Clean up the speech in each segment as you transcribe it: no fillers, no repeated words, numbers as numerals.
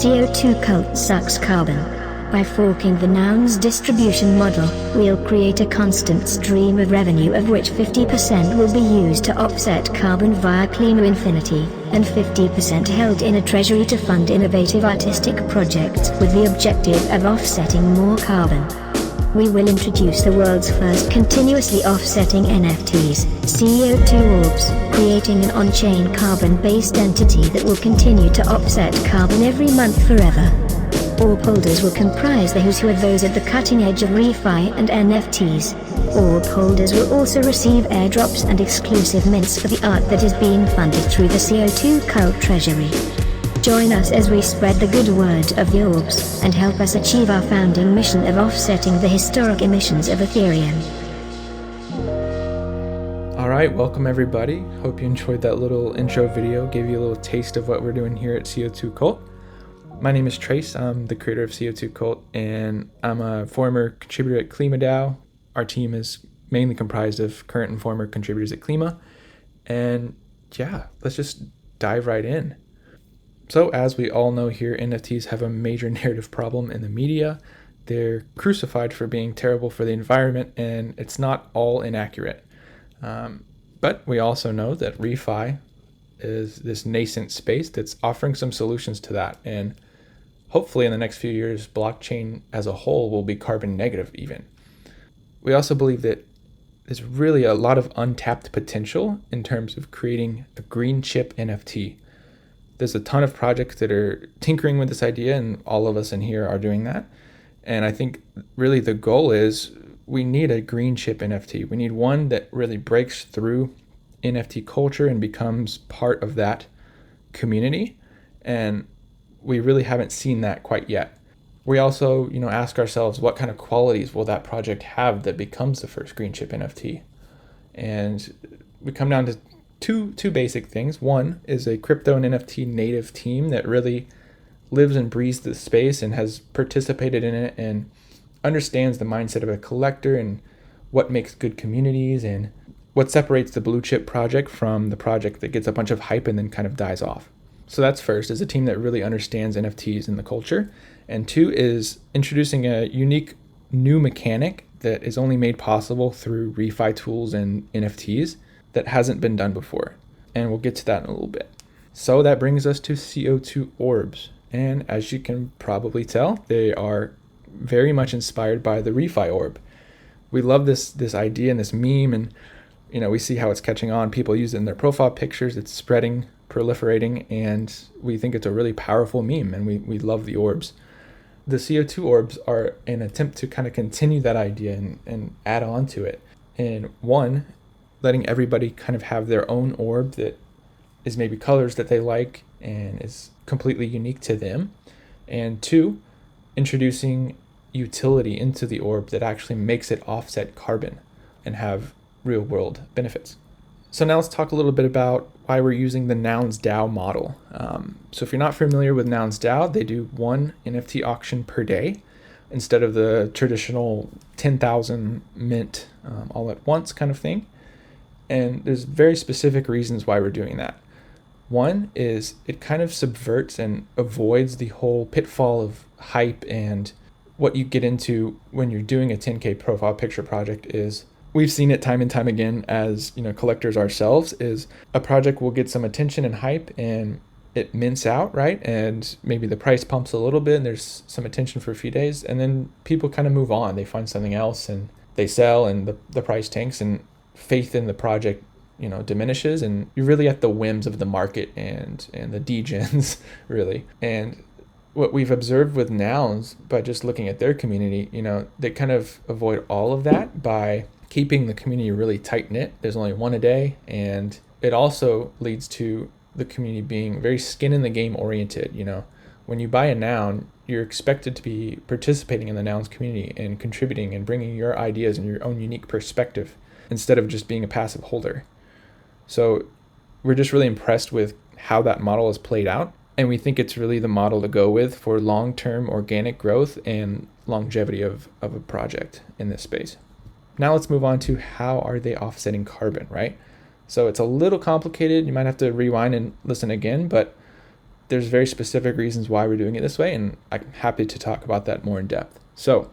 CO2 cult sucks carbon. By forking the noun's distribution model, we'll create a constant stream of revenue of which 50% will be used to offset carbon via Clean Infinity, and 50% held in a treasury to fund innovative artistic projects with the objective of offsetting more carbon. We will introduce the world's first continuously offsetting NFTs, CO2 orbs, creating an on-chain carbon-based entity that will continue to offset carbon every month forever. Orb holders will comprise those who are those at the cutting edge of ReFi and NFTs. Orb holders will also receive airdrops and exclusive mints for the art that is being funded through the CO2 cult treasury. Join us as we spread the good word of the orbs, and help us achieve our founding mission of offsetting the historic emissions of Ethereum. Alright, welcome everybody. Hope you enjoyed that little intro video, gave you a little taste of what we're doing here at CO2 Cult. My name is Trace, I'm the creator of CO2 Cult, and I'm a former contributor at Klima DAO. Our team is mainly comprised of current and former contributors at Klima, and yeah, let's just dive right in. So as we all know here, NFTs have a major narrative problem in the media. They're crucified for being terrible for the environment, and it's not all inaccurate. But we also know that ReFi is this nascent space that's offering some solutions to that. And hopefully in the next few years, blockchain as a whole will be carbon negative even. We also believe that there's really a lot of untapped potential in terms of creating a green chip NFT. There's a ton of projects that are tinkering with this idea, and all of us in here are doing that. And I think really the goal is we need a green chip NFT. We need one that really breaks through NFT culture and becomes part of that community. And we really haven't seen that quite yet. We also, ask ourselves, what kind of qualities will that project have that becomes the first green chip NFT? And we come down to two basic things. One is a crypto and NFT native team that really lives and breathes the space and has participated in it and understands the mindset of a collector and what makes good communities and what separates the blue chip project from the project that gets a bunch of hype and then kind of dies off. So that's first, is a team that really understands NFTs and the culture. And two is introducing a unique new mechanic that is only made possible through ReFi tools and NFTs that hasn't been done before. And we'll get to that in a little bit. So that brings us to CO2 orbs. And as you can probably tell, they are very much inspired by the ReFi orb. We love this idea and this meme, and we see how it's catching on. People use it in their profile pictures. It's spreading, proliferating, and we think it's a really powerful meme, and we love the orbs. The CO2 orbs are an attempt to kind of continue that idea and add on to it. And one, letting everybody kind of have their own orb that is maybe colors that they like and is completely unique to them. And two, introducing utility into the orb that actually makes it offset carbon and have real world benefits. So now let's talk a little bit about why we're using the Nouns DAO model. So if you're not familiar with Nouns DAO, they do one NFT auction per day instead of the traditional 10,000 mint all at once kind of thing. And there's very specific reasons why we're doing that. One is it kind of subverts and avoids the whole pitfall of hype, and what you get into when you're doing a 10K profile picture project is, we've seen it time and time again as collectors ourselves, is a project will get some attention and hype and it mints out, right? And maybe the price pumps a little bit and there's some attention for a few days, and then people kind of move on. They find something else and they sell, and the price tanks, and faith in the project diminishes, and you're really at the whims of the market and the degens really. And what we've observed with Nouns, by just looking at their community, they kind of avoid all of that by keeping the community really tight knit. There's only one a day, and it also leads to the community being very skin in the game oriented. When you buy a noun, you're expected to be participating in the Nouns community and contributing and bringing your ideas and your own unique perspective instead of just being a passive holder. So we're just really impressed with how that model is played out, and we think it's really the model to go with for long-term organic growth and longevity of a project in this space. Now let's move on to how are they offsetting carbon, right? So it's a little complicated. You might have to rewind and listen again, but there's very specific reasons why we're doing it this way, and I'm happy to talk about that more in depth. So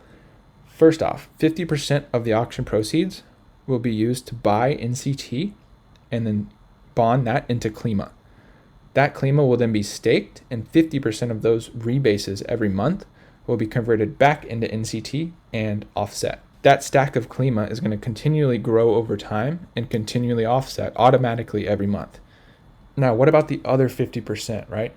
first off, 50% of the auction proceeds will be used to buy NCT and then bond that into Klima. That Klima will then be staked, and 50% of those rebases every month will be converted back into NCT and offset. That stack of Klima is going to continually grow over time and continually offset automatically every month. Now, what about the other 50%, right?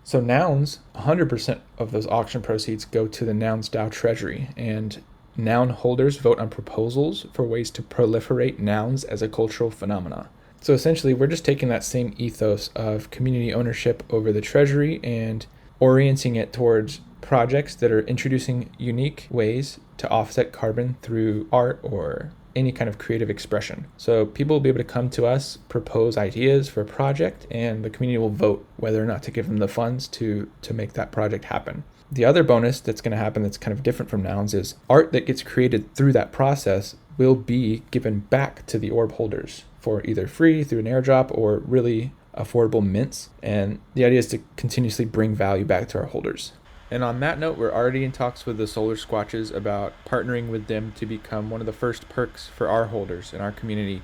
So Nouns, 100% of those auction proceeds go to the Nouns DAO treasury, and Noun holders vote on proposals for ways to proliferate nouns as a cultural phenomena. So essentially, we're just taking that same ethos of community ownership over the treasury and orienting it towards projects that are introducing unique ways to offset carbon through art or any kind of creative expression. So people will be able to come to us, propose ideas for a project, and the community will vote whether or not to give them the funds to make that project happen. The other bonus that's going to happen that's kind of different from Nouns is art that gets created through that process will be given back to the orb holders for either free through an airdrop or really affordable mints. And the idea is to continuously bring value back to our holders. And on that note, we're already in talks with the Solar Squatches about partnering with them to become one of the first perks for our holders in our community.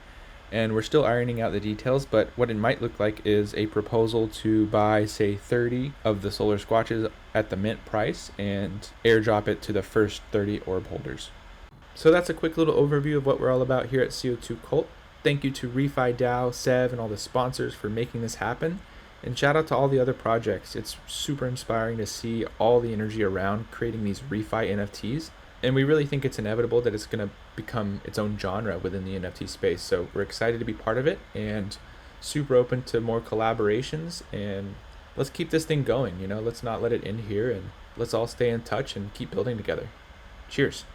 And we're still ironing out the details, but what it might look like is a proposal to buy, say, 30 of the Solar Squatches at the mint price and airdrop it to the first 30 orb holders. So that's a quick little overview of what we're all about here at CO2 Cult. Thank you to ReFi DAO, Sev, and all the sponsors for making this happen. And shout out to all the other projects. It's super inspiring to see all the energy around creating these ReFi NFTs. And we really think it's inevitable that it's going to become its own genre within the NFT space. So we're excited to be part of it and super open to more collaborations. And let's keep this thing going. Let's not let it end here, and let's all stay in touch and keep building together. Cheers.